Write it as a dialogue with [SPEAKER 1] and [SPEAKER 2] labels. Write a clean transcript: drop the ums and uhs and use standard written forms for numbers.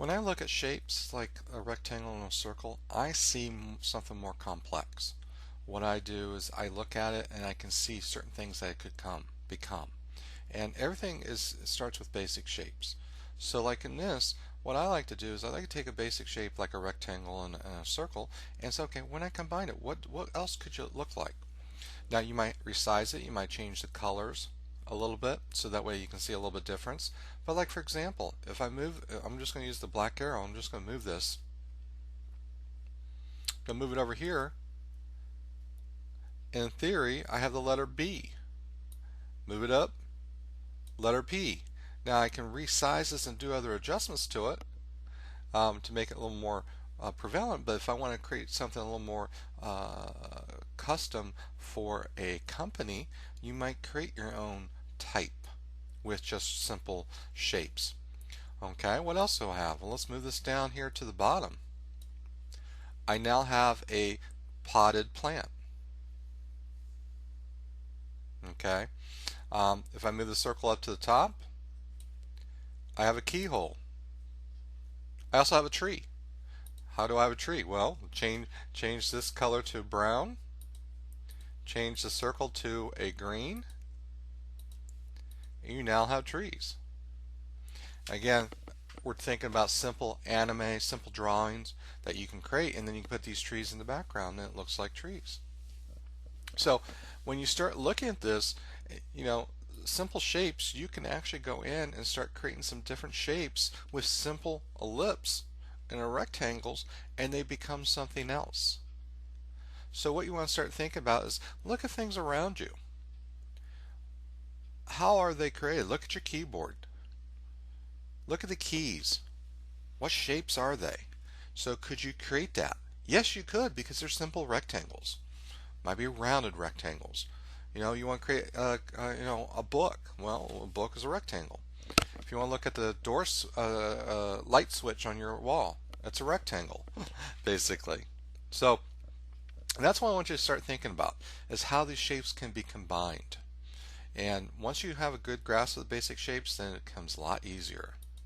[SPEAKER 1] When I look at shapes like a rectangle and a circle, I see something more complex. What I do is I look at it and I can see certain things that it could become. And everything starts with basic shapes. So like in this, what I like to do is I like to take a basic shape like a rectangle and a circle and say, okay, when I combine it, what else could it look like? Now you might resize it, you might change the colors a little bit so that way you can see a little bit difference. But like for example, if I move, I'm just going to use the black arrow, I'm just going to move this. I'm going to move it over here. In theory, I have the letter B. Move it up, letter P. Now I can resize this and do other adjustments to it to make it a little more prevalent, but if I want to create something a little more custom for a company, you might create your own type with just simple shapes. Okay, what else do I have? Well, let's move this down here to the bottom. I now have a potted plant. Okay, if I move the circle up to the top, I have a keyhole. I also have a tree. How do I have a tree? Well, change this color to brown, change the circle to a green, and you now have trees. Again, we're thinking about simple anime, simple drawings that you can create, and then you can put these trees in the background and it looks like trees. So when you start looking at this, simple shapes, you can actually go in and start creating some different shapes with simple ellipse and rectangles, and they become something else. So what you want to start thinking about is look at things around you. How are they created? Look at your keyboard. Look at the keys. What shapes are they? So could you create that? Yes, you could, because they're simple rectangles. Might be rounded rectangles. You want to create a book. Well, a book is a rectangle. If you want to look at the door light switch on your wall, it's a rectangle, basically. So that's what I want you to start thinking about, is how these shapes can be combined. And once you have a good grasp of the basic shapes, then it becomes a lot easier.